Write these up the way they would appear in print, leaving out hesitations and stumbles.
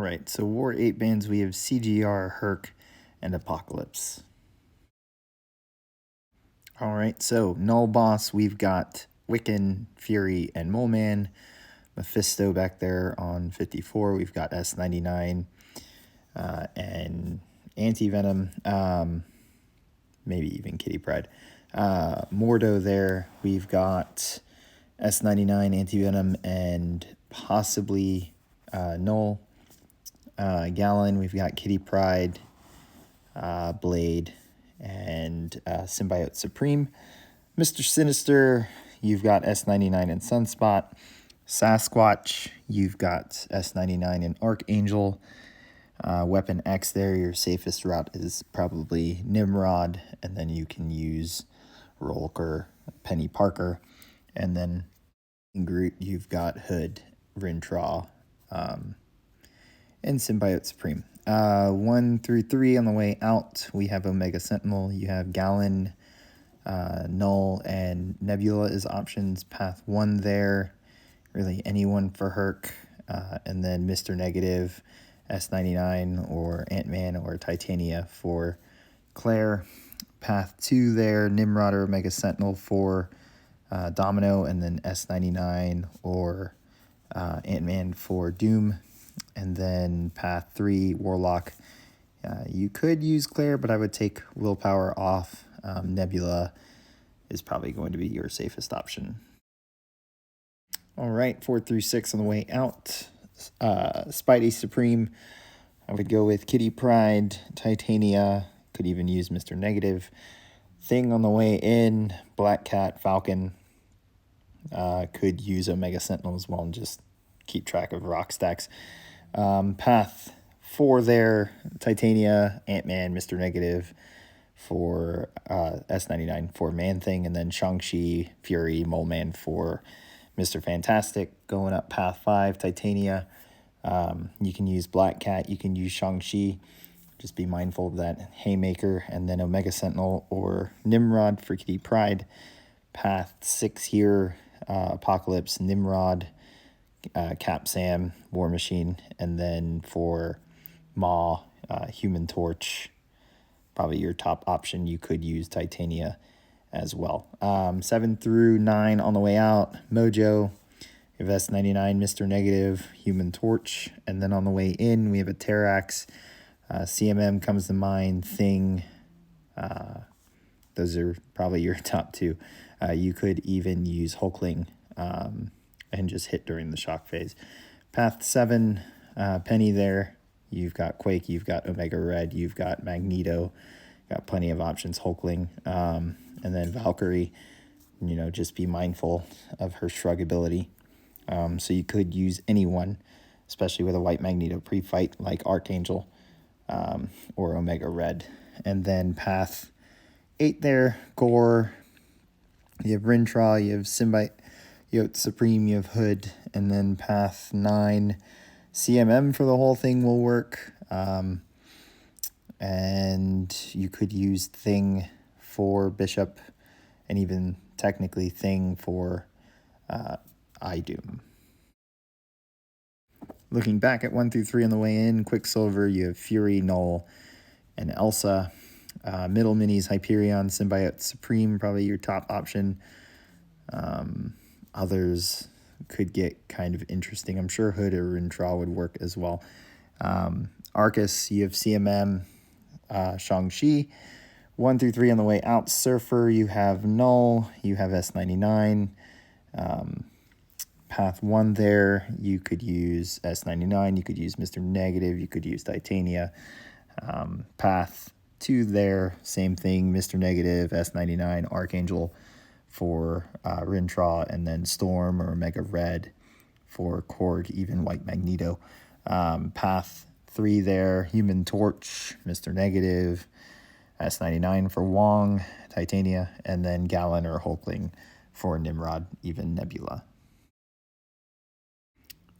right, so War 8 bands, we have CGR, Herc, and Apocalypse. All right, so Null Boss, we've got Wiccan, Fury, and Mole Man. Mephisto back there on 54. We've got S99 and Anti-Venom, maybe even Kitty Pryde. Mordo there, we've got S99, Anti-Venom, and possibly Null. Gallon, we've got Kitty Pryde, Blade, and Symbiote Supreme. Mr. Sinister, you've got S99 and Sunspot. Sasquatch, you've got S99 and Archangel. Weapon X there, your safest route is probably Nimrod, and then you can use Rolker, Penny Parker, and then in Groot, you've got Hood, Rintraw, and Symbiote Supreme. 1 through 3 on the way out, we have Omega Sentinel, you have Gallon, Null, and Nebula as options. Path 1 there, really anyone for Herc, and then Mr. Negative, S99, or Ant-Man, or Titania for Claire. Path 2 there, Nimrod or Omega Sentinel for Domino, and then S99 or Ant-Man for Doom. And then path 3, Warlock. You could use Claire, but I would take Willpower off. Nebula is probably going to be your safest option. All right, 4 through 6 on the way out. Spidey Supreme, I would go with Kitty Pryde, Titania, could even use Mr. Negative. Thing on the way in, Black Cat, Falcon, could use Omega Sentinel as well and just keep track of rock stacks. Path 4 there, Titania, Ant-Man, Mr. Negative for S99 for Man-Thing, and then Shang-Chi, Fury, Mole Man for Mr. Fantastic. Going up path 5, Titania, you can use Black Cat, you can use Shang-Chi, just be mindful of that Haymaker, and then Omega Sentinel or Nimrod for Kitty Pryde. Path 6 here, Apocalypse, Nimrod, Cap Sam, War Machine, and then for Maw, Human Torch, probably your top option. You could use Titania as well. 7 through 9 on the way out, Mojo, you have S99, Mr. Negative, Human Torch, and then on the way in, we have a Terrax, CMM comes to mind, Thing, those are probably your top 2. You could even use Hulkling, and just hit during the shock phase. Path 7, Penny there. You've got Quake, you've got Omega Red, you've got Magneto, got plenty of options, Hulkling. And then Valkyrie, just be mindful of her shrug ability. So you could use anyone, especially with a white Magneto pre-fight like Archangel or Omega Red. And then path 8 there, Gore, you have Rintraw, you have Symbiote Supreme, you have Hood, and then path 9, CMM for the whole thing will work. And you could use Thing for Bishop, and even technically Thing for iDoom. Looking back at 1 through 3 on the way in, Quicksilver, you have Fury, Null, and Elsa. Middle minis, Hyperion, Symbiote Supreme, probably your top option. Others could get kind of interesting. I'm sure Hood or Rintraw would work as well. Arcus, you have CMM, Shang-Chi. 1 through 3 on the way out, Surfer, you have Null, you have S99. Path 1 there, you could use S99, you could use Mr. Negative, you could use Titania. Path 2 there, same thing, Mr. Negative, S99, Archangel for Rintraw, and then Storm or Omega Red for Korg, even White Magneto. Path 3 there, Human Torch, Mr. Negative, S99 for Wong, Titania, and then Gallon or Hulkling for Nimrod, even Nebula.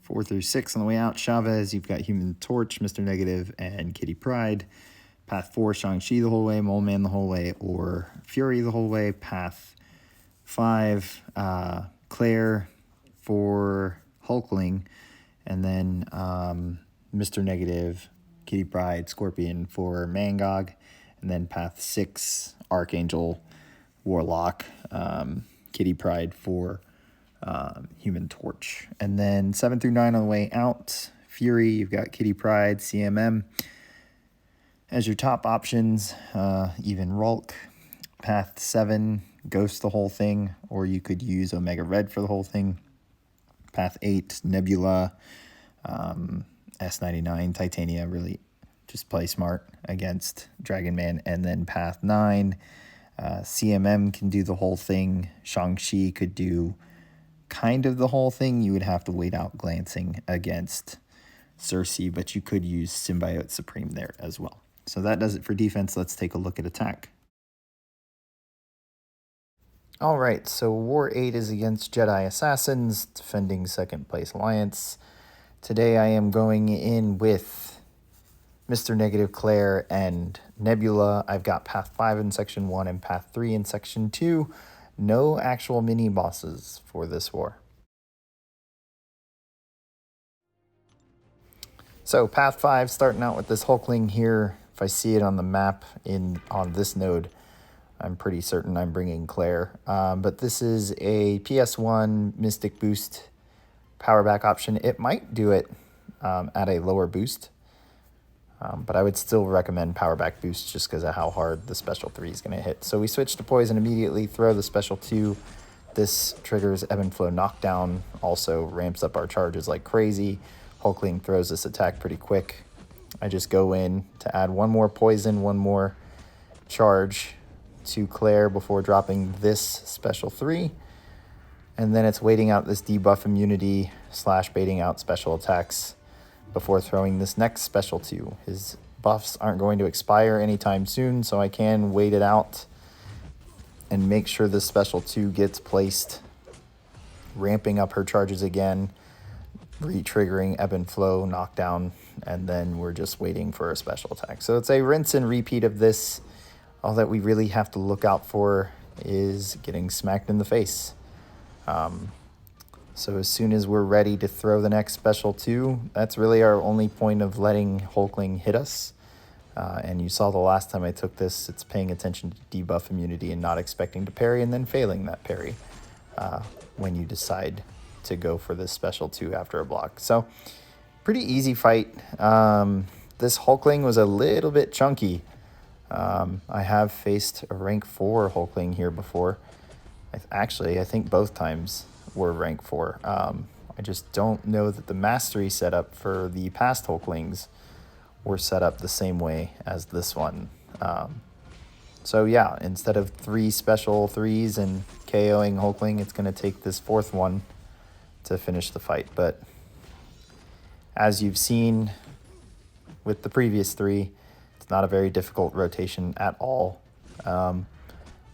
4 through 6 on the way out, Chavez, you've got Human Torch, Mr. Negative, and Kitty Pryde. Path 4, Shang-Chi the whole way, Mole Man the whole way, or Fury the whole way. Path 5, Claire for Hulkling, and then Mr. Negative, Kitty Pryde, Scorpion for Mangog, and then path 6, Archangel, Warlock, Kitty Pryde for Human Torch. And then 7 through 9 on the way out, Fury, you've got Kitty Pryde, CMM as your top options, even Hulk. Path 7, Ghost the whole thing, or you could use Omega Red for the whole thing. Path 8, Nebula, S99, Titania, really just play smart against Dragon Man. And then path 9, CMM can do the whole thing. Shang-Chi could do kind of the whole thing. You would have to wait out glancing against Cersei, but you could use Symbiote Supreme there as well. So that does it for defense. Let's take a look at attack. All right, so War 8 is against Jedi Assassins, defending second place Alliance. Today I am going in with Mr. Negative, Claire, and Nebula. I've got Path 5 in Section 1 and Path 3 in Section 2. No actual mini-bosses for this war. So Path 5, starting out with this Hulkling here. If I see it on the map on this node, I'm pretty certain I'm bringing Claire. But this is a PS1 Mystic Boost power back option. It might do it at a lower boost, but I would still recommend power back boost just because of how hard the special 3 is going to hit. So we switch to poison immediately, throw the special 2. This triggers ebb and flow knockdown, also ramps up our charges like crazy. Hulkling throws this attack pretty quick. I just go in to add one more poison, one more charge to Claire before dropping this special 3. And then it's waiting out this debuff immunity / baiting out special attacks before throwing this next special 2. His buffs aren't going to expire anytime soon, so I can wait it out and make sure this special 2 gets placed, ramping up her charges again, re-triggering ebb and flow knockdown, and then we're just waiting for a special attack. So it's a rinse and repeat of this. All that we really have to look out for is getting smacked in the face. So as soon as we're ready to throw the next special 2, that's really our only point of letting Hulkling hit us. And you saw the last time I took this, it's paying attention to debuff immunity and not expecting to parry and then failing that parry when you decide to go for this special 2 after a block. So pretty easy fight. This Hulkling was a little bit chunky. I have faced a rank 4 Hulkling here before. I think both times were rank 4. I just don't know that the mastery setup for the past Hulklings were set up the same way as this one. So yeah, instead of 3 special 3s and KOing Hulkling, it's going to take this 4th one to finish the fight. But as you've seen with the previous 3, it's not a very difficult rotation at all.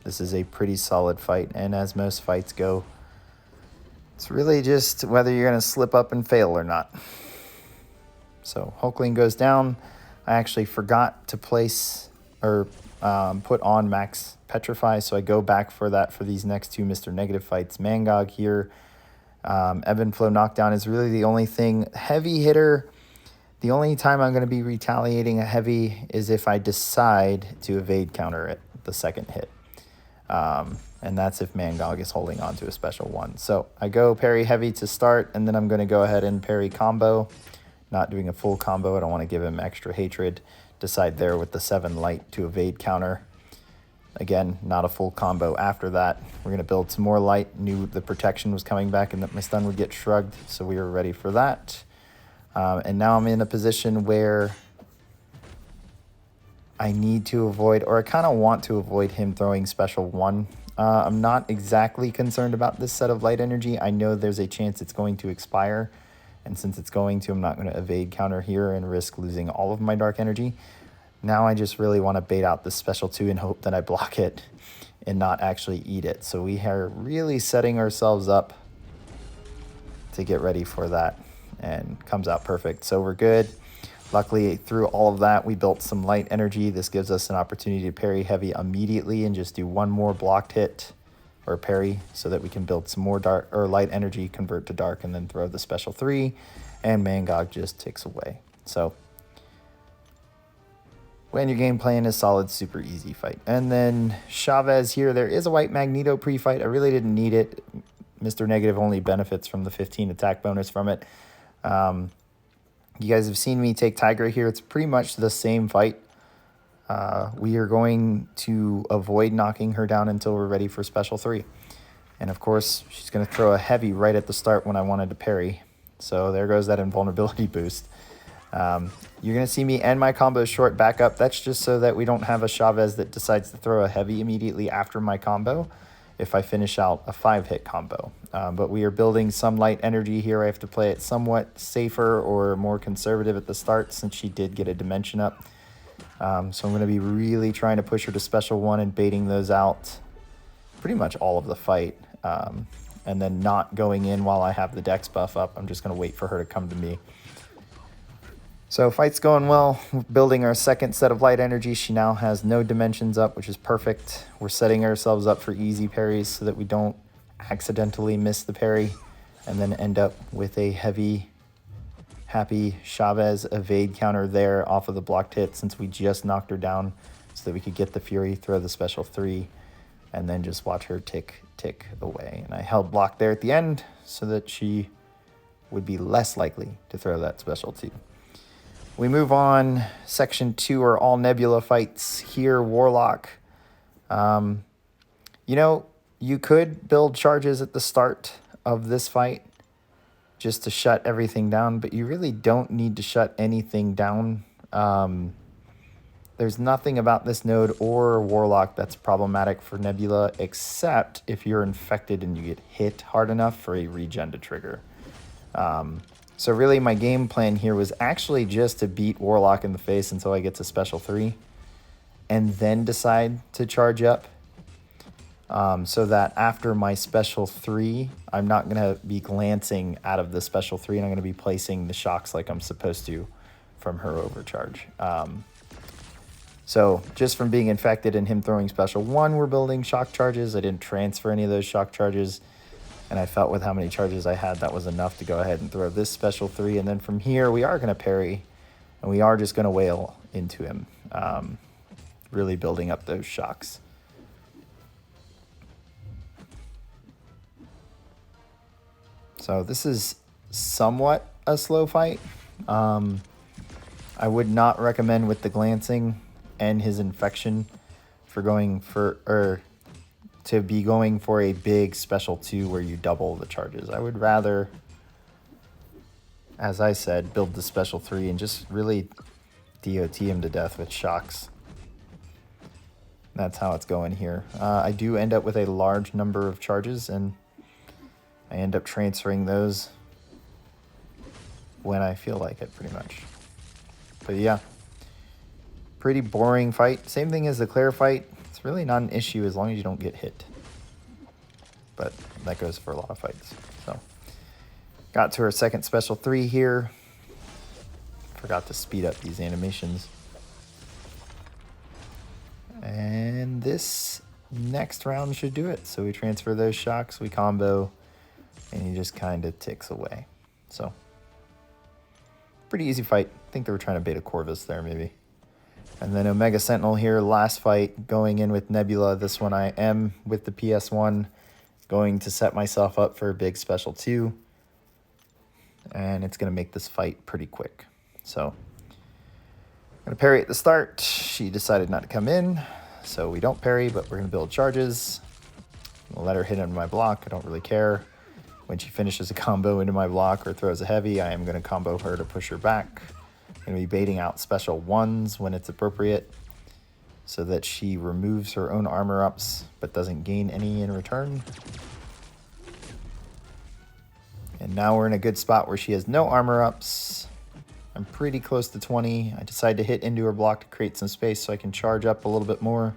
This is a pretty solid fight, and as most fights go, it's really just whether you're going to slip up and fail or not. So Hulkling goes down. I actually forgot to place or put on max Petrify, so I go back for that for these next 2 Mr. Negative fights. Mangog here. Ebb and Flow Knockdown is really the only thing. Heavy hitter, the only time I'm going to be retaliating a heavy is if I decide to evade counter it the second hit. And that's if Mangog is holding on to a special 1. So I go parry heavy to start, and then I'm going to go ahead and parry combo. Not doing a full combo. I don't want to give him extra hatred. Decide there with the 7 light to evade counter. Again, not a full combo after that. We're going to build some more light. Knew the protection was coming back and that my stun would get shrugged, so we were ready for that. And now I'm in a position where I need to avoid, or I kind of want to avoid him throwing special 1. I'm not exactly concerned about this set of light energy. I know there's a chance it's going to expire, and since it's going to, I'm not going to evade counter here and risk losing all of my dark energy. Now I just really want to bait out this special 2 and hope that I block it and not actually eat it. So we are really setting ourselves up to get ready for that, and comes out perfect. So we're good. Luckily, through all of that, we built some light energy. This gives us an opportunity to parry heavy immediately and just do one more blocked hit or parry so that we can build some more dark or light energy, convert to dark, and then throw the special 3, and Mangog just ticks away. So when your game plan is solid, super easy fight. And then Chavez here, there is a white Magneto pre-fight. I really didn't need it. Mr. Negative only benefits from the 15 attack bonus from it. You guys have seen me take Tigra here. It's pretty much the same fight. We are going to avoid knocking her down until we're ready for special 3. And of course, she's going to throw a heavy right at the start when I wanted to parry. So there goes that invulnerability boost. You're going to see me end my combo short back up. That's just so that we don't have a Chavez that decides to throw a heavy immediately after my combo if I finish out a 5-hit combo. But we are building some light energy here. I have to play it somewhat safer or more conservative at the start since she did get a dimension up. So I'm going to be really trying to push her to special 1 and baiting those out pretty much all of the fight. And then not going in while I have the dex buff up. I'm just going to wait for her to come to me. So fight's going well. We're building our second set of light energy. She now has no dimensions up, which is perfect. We're setting ourselves up for easy parries so that we don't accidentally miss the parry and then end up with a heavy, happy Chavez evade counter there off of the blocked hit since we just knocked her down so that we could get the Fury, throw the special 3, and then just watch her tick away. And I held block there at the end so that she would be less likely to throw that special 2. We move on. Section 2 are all Nebula fights. Here, Warlock. You know, you could build charges at the start of this fight just to shut everything down, but you really don't need to shut anything down. There's nothing about this node or Warlock that's problematic for Nebula, except if you're infected and you get hit hard enough for a regen to trigger. So really my game plan here was actually just to beat Warlock in the face until I get to special 3 and then decide to charge up. So that after my special 3, I'm not going to be glancing out of the special 3 and I'm going to be placing the shocks like I'm supposed to from her overcharge. So just from being infected and him throwing special 1, we're building shock charges. I didn't transfer any of those shock charges. And I felt with how many charges I had, that was enough to go ahead and throw this special 3. And then from here, we are going to parry. And we are just going to wail into him. Really building up those shocks. So this is somewhat a slow fight. I would not recommend with the glancing and his infection for going for... to be going for a big special 2 where you double the charges. I would rather, as I said, build the special 3 and just really DOT him to death with shocks. That's how it's going here. I do end up with a large number of charges and I end up transferring those when I feel like it pretty much. But yeah, pretty boring fight. Same thing as the Claire fight. It's really not an issue as long as you don't get hit. But that goes for a lot of fights. So got to our second special 3 here. Forgot to speed up these animations. And this next round should do it. So we transfer those shocks, we combo, and he just kind of ticks away. So pretty easy fight. I think they were trying to bait a Corvus there maybe. And then Omega Sentinel here, last fight, going in with Nebula. This one I am with the PS1, going to set myself up for a big special 2. And it's going to make this fight pretty quick. So I'm going to parry at the start. She decided not to come in, so we don't parry, but we're going to build charges. I'll let her hit into my block. I don't really care. When she finishes a combo into my block or throws a heavy, I am going to combo her to push her back. Going to be baiting out special 1s when it's appropriate so that she removes her own armor ups but doesn't gain any in return. And now we're in a good spot where she has no armor ups. I'm pretty close to 20. I decide to hit into her block to create some space so I can charge up a little bit more.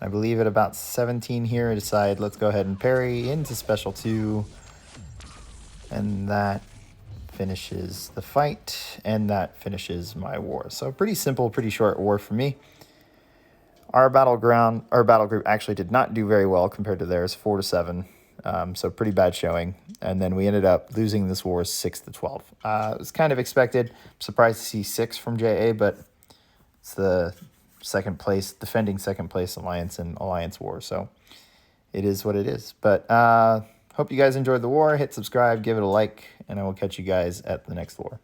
I believe at about 17 here, I decide let's go ahead and parry into special 2. And that finishes the fight, and that finishes my war. So pretty simple, pretty short war for me. Our battle group actually did not do very well compared to theirs, 4-7. So pretty bad showing. And then we ended up losing this war 6-12. It was kind of expected. I'm surprised to see 6 from JA, but it's the defending second place alliance in Alliance War. So it is what it is. But hope you guys enjoyed the war. Hit subscribe, give it a like, and I will catch you guys at the next war.